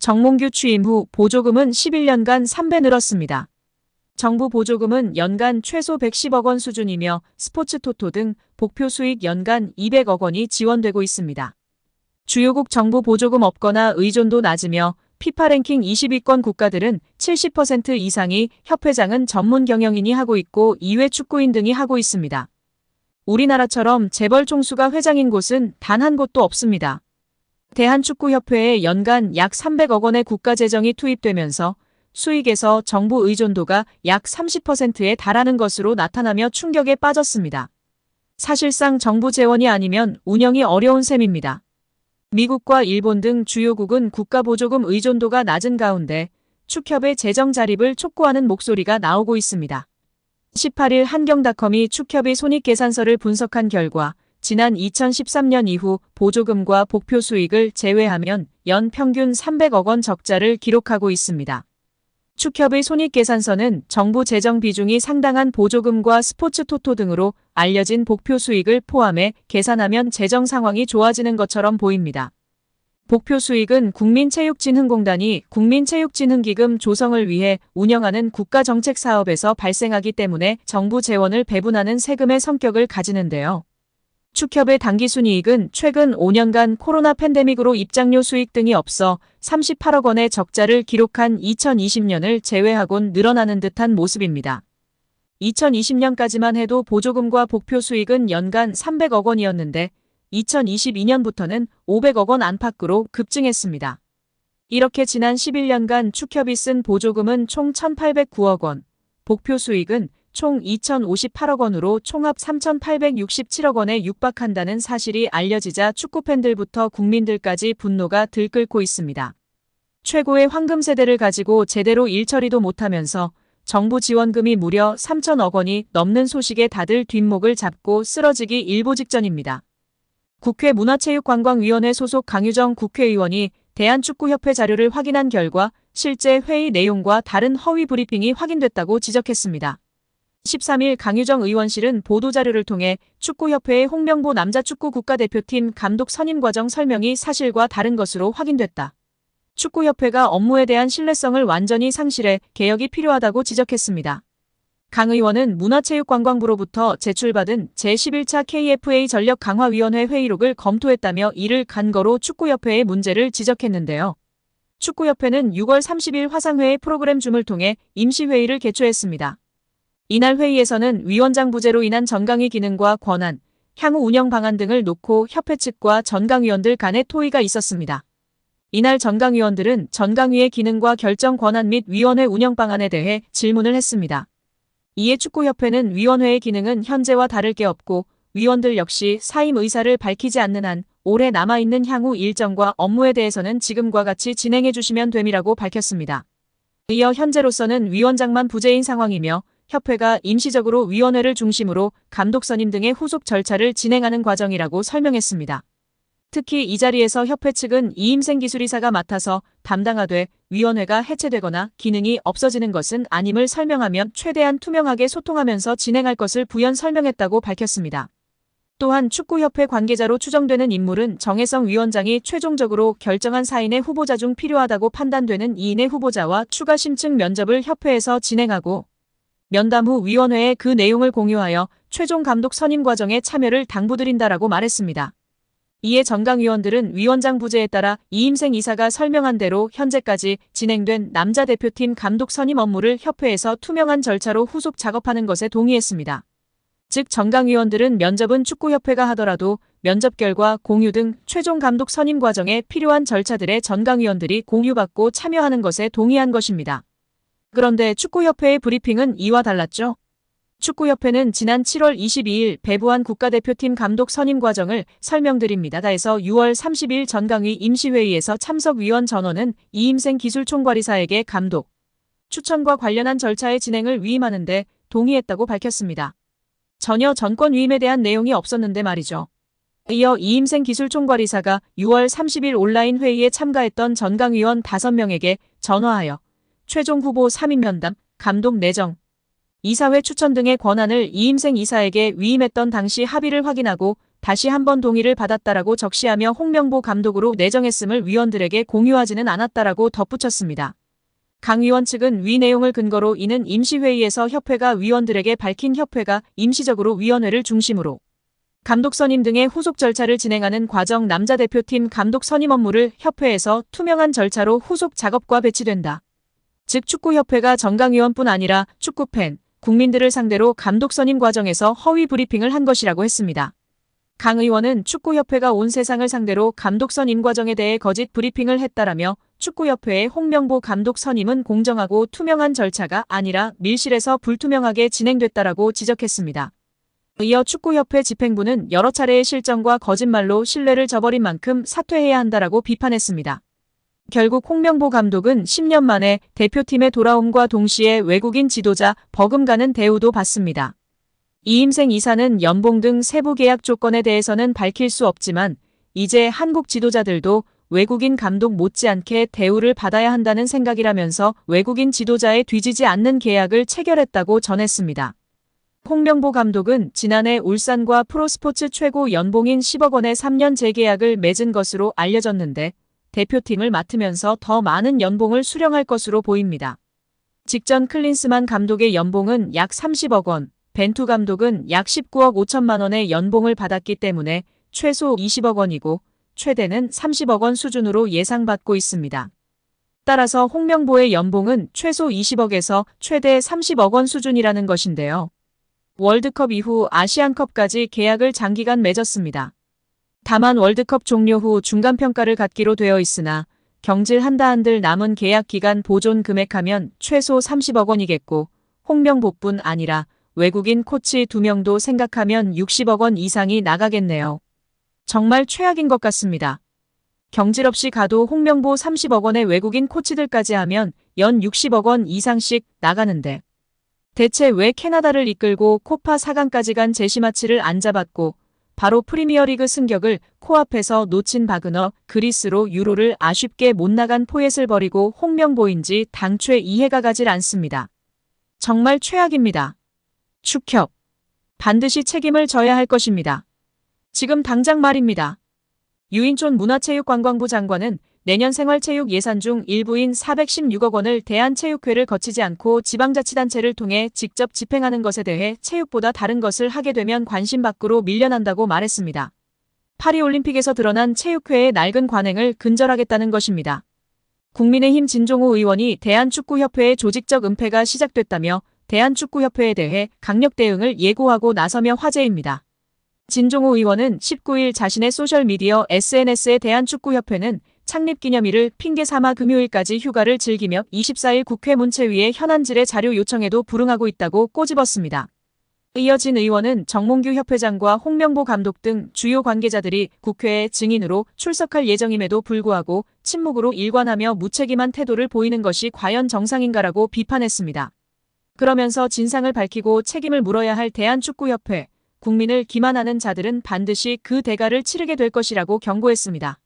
정몽규 취임 후 보조금은 11년간 3배 늘었습니다. 정부 보조금은 연간 최소 110억 원 수준이며 스포츠 토토 등 복표 수익 연간 200억 원이 지원되고 있습니다. 주요국 정부 보조금 없거나 의존도 낮으며 피파 랭킹 20위권 국가들은 70% 이상이 협회장은 전문 경영인이 하고 있고 이외 축구인 등이 하고 있습니다. 우리나라처럼 재벌 총수가 회장인 곳은 단 한 곳도 없습니다. 대한축구협회에 연간 약 300억 원의 국가재정이 투입되면서 수익에서 정부 의존도가 약 30%에 달하는 것으로 나타나며 충격에 빠졌습니다. 사실상 정부 재원이 아니면 운영이 어려운 셈입니다. 미국과 일본 등 주요국은 국가보조금 의존도가 낮은 가운데 축협의 재정 자립을 촉구하는 목소리가 나오고 있습니다. 18일 한경닷컴이 축협의 손익계산서를 분석한 결과 지난 2013년 이후 보조금과 복표 수익을 제외하면 연 평균 300억 원 적자를 기록하고 있습니다. 축협의 손익계산서는 정부 재정 비중이 상당한 보조금과 스포츠 토토 등으로 알려진 복표 수익을 포함해 계산하면 재정 상황이 좋아지는 것처럼 보입니다. 복표 수익은 국민체육진흥공단이 국민체육진흥기금 조성을 위해 운영하는 국가정책사업에서 발생하기 때문에 정부 재원을 배분하는 세금의 성격을 가지는데요. 축협의 당기순이익은 최근 5년간 코로나 팬데믹으로 입장료 수익 등이 없어 38억 원의 적자를 기록한 2020년을 제외하곤 늘어나는 듯한 모습입니다. 2020년까지만 해도 보조금과 복표 수익은 연간 300억 원이었는데 2022년부터는 500억 원 안팎으로 급증했습니다. 이렇게 지난 11년간 축협이 쓴 보조금은 총 1,809억 원, 복표 수익은 총 2,058억 원으로 총합 3,867억 원에 육박한다는 사실이 알려지자 축구팬들부터 국민들까지 분노가 들끓고 있습니다. 최고의 황금 세대를 가지고 제대로 일처리도 못하면서 정부 지원금이 무려 3,000억 원이 넘는 소식에 다들 뒷목을 잡고 쓰러지기 일보 직전입니다. 국회 문화체육관광위원회 소속 강유정 국회의원이 대한축구협회 자료를 확인한 결과 실제 회의 내용과 다른 허위 브리핑이 확인됐다고 지적했습니다. 13일 강유정 의원실은 보도자료를 통해 축구협회의 홍명보 남자축구 국가대표팀 감독 선임 과정 설명이 사실과 다른 것으로 확인됐다. 축구협회가 업무에 대한 신뢰성을 완전히 상실해 개혁이 필요하다고 지적했습니다. 강 의원은 문화체육관광부로부터 제출받은 제11차 KFA 전력강화위원회 회의록을 검토했다며 이를 근거로 축구협회의 문제를 지적했는데요. 축구협회는 6월 30일 화상회의 프로그램 줌을 통해 임시회의를 개최했습니다. 이날 회의에서는 위원장 부재로 인한 전강위 기능과 권한, 향후 운영 방안 등을 놓고 협회 측과 전강위원들 간의 토의가 있었습니다. 이날 전강위원들은 전강위의 기능과 결정 권한 및 위원회 운영 방안에 대해 질문을 했습니다. 이에 축구협회는 위원회의 기능은 현재와 다를 게 없고 위원들 역시 사임 의사를 밝히지 않는 한 올해 남아있는 향후 일정과 업무에 대해서는 지금과 같이 진행해 주시면 됨이라고 밝혔습니다. 이어 현재로서는 위원장만 부재인 상황이며 협회가 임시적으로 위원회를 중심으로 감독 선임 등의 후속 절차를 진행하는 과정이라고 설명했습니다. 특히 이 자리에서 협회 측은 이임생 기술이사가 맡아서 담당하되 위원회가 해체되거나 기능이 없어지는 것은 아님을 설명하며 최대한 투명하게 소통하면서 진행할 것을 부연 설명했다고 밝혔습니다. 또한 축구협회 관계자로 추정되는 인물은 정혜성 위원장이 최종적으로 결정한 4인의 후보자 중 필요하다고 판단되는 2인의 후보자와 추가 심층 면접을 협회에서 진행하고 면담 후 위원회에 그 내용을 공유하여 최종 감독 선임 과정에 참여를 당부드린다라고 말했습니다. 이에 전강위원들은 위원장 부재에 따라 이임생 이사가 설명한 대로 현재까지 진행된 남자 대표팀 감독 선임 업무를 협회에서 투명한 절차로 후속 작업하는 것에 동의했습니다. 즉 전강위원들은 면접은 축구협회가 하더라도 면접 결과 공유 등 최종 감독 선임 과정에 필요한 절차들에 전강위원들이 공유받고 참여하는 것에 동의한 것입니다. 그런데 축구협회의 브리핑은 이와 달랐죠. 축구협회는 지난 7월 22일 배부한 국가대표팀 감독 선임 과정을 설명드립니다에서 6월 30일 전강위 임시회의에서 참석위원 전원은 이임생 기술총괄이사에게 감독, 추천과 관련한 절차의 진행을 위임하는 데 동의했다고 밝혔습니다. 전혀 전권 위임에 대한 내용이 없었는데 말이죠. 이어 이임생 기술총괄이사가 6월 30일 온라인 회의에 참가했던 전강위원 5명에게 전화하여 최종 후보 3인 면담, 감독 내정, 이사회 추천 등의 권한을 이임생 이사에게 위임했던 당시 합의를 확인하고 다시 한번 동의를 받았다라고 적시하며 홍명보 감독으로 내정했음을 위원들에게 공유하지는 않았다라고 덧붙였습니다. 강 위원 측은 위 내용을 근거로 이는 임시회의에서 협회가 위원들에게 밝힌 협회가 임시적으로 위원회를 중심으로 감독 선임 등의 후속 절차를 진행하는 과정 남자 대표팀 감독 선임 업무를 협회에서 투명한 절차로 후속 작업과 배치된다. 즉 축구협회가 정강위원뿐 아니라 축구팬, 국민들을 상대로 감독 선임 과정에서 허위 브리핑을 한 것이라고 했습니다. 강 의원은 축구협회가 온 세상을 상대로 감독 선임 과정에 대해 거짓 브리핑을 했다라며 축구협회의 홍명보 감독 선임은 공정하고 투명한 절차가 아니라 밀실에서 불투명하게 진행됐다라고 지적했습니다. 이어 축구협회 집행부는 여러 차례의 실정과 거짓말로 신뢰를 저버린 만큼 사퇴해야 한다라고 비판했습니다. 결국 홍명보 감독은 10년 만에 대표팀에 돌아옴과 동시에 외국인 지도자 버금가는 대우도 받습니다. 이임생 이사는 연봉 등 세부 계약 조건에 대해서는 밝힐 수 없지만 이제 한국 지도자들도 외국인 감독 못지않게 대우를 받아야 한다는 생각이라면서 외국인 지도자에 뒤지지 않는 계약을 체결했다고 전했습니다. 홍명보 감독은 지난해 울산과 프로스포츠 최고 연봉인 10억 원의 3년 재계약을 맺은 것으로 알려졌는데 대표팀을 맡으면서 더 많은 연봉을 수령할 것으로 보입니다. 직전 클린스만 감독의 연봉은 약 30억 원, 벤투 감독은 약 19억 5천만 원의 연봉을 받았기 때문에 최소 20억 원이고 최대는 30억 원 수준으로 예상받고 있습니다. 따라서 홍명보의 연봉은 최소 20억에서 최대 30억 원 수준이라는 것인데요. 월드컵 이후 아시안컵까지 계약을 장기간 맺었습니다. 다만 월드컵 종료 후 중간평가를 갖기로 되어 있으나 경질 한들 남은 계약 기간 보존 금액하면 최소 30억 원이겠고 홍명보뿐 아니라 외국인 코치 2명도 생각하면 60억 원 이상이 나가겠네요. 정말 최악인 것 같습니다. 경질 없이 가도 홍명보 30억 원의 외국인 코치들까지 하면 연 60억 원 이상씩 나가는데 대체 왜 캐나다를 이끌고 코파 4강까지 간 제시마치를 안 잡았고 바로 프리미어리그 승격을 코앞에서 놓친 바그너 그리스로 유로를 아쉽게 못 나간 포엣을 버리고 홍명보인지 당최 이해가 가질 않습니다. 정말 최악입니다. 축협. 반드시 책임을 져야 할 것입니다. 지금 당장 말입니다. 유인촌 문화체육관광부 장관은 내년 생활체육 예산 중 일부인 416억 원을 대한체육회를 거치지 않고 지방자치단체를 통해 직접 집행하는 것에 대해 체육보다 다른 것을 하게 되면 관심 밖으로 밀려난다고 말했습니다. 파리올림픽에서 드러난 체육회의 낡은 관행을 근절하겠다는 것입니다. 국민의힘 진종호 의원이 대한축구협회의 조직적 은폐가 시작됐다며 대한축구협회에 대해 강력 대응을 예고하고 나서며 화제입니다. 진종호 의원은 19일 자신의 소셜미디어 SNS에 대한축구협회는 창립기념일을 핑계 삼아 금요일까지 휴가를 즐기며 24일 국회 문체위에 현안질의 자료 요청에도 불응하고 있다고 꼬집었습니다. 이어 진 의원은 정몽규 협회장과 홍명보 감독 등 주요 관계자들이 국회에 증인으로 출석할 예정임에도 불구하고 침묵으로 일관하며 무책임한 태도를 보이는 것이 과연 정상인가라고 비판했습니다. 그러면서 진상을 밝히고 책임을 물어야 할 대한축구협회, 국민을 기만하는 자들은 반드시 그 대가를 치르게 될 것이라고 경고했습니다.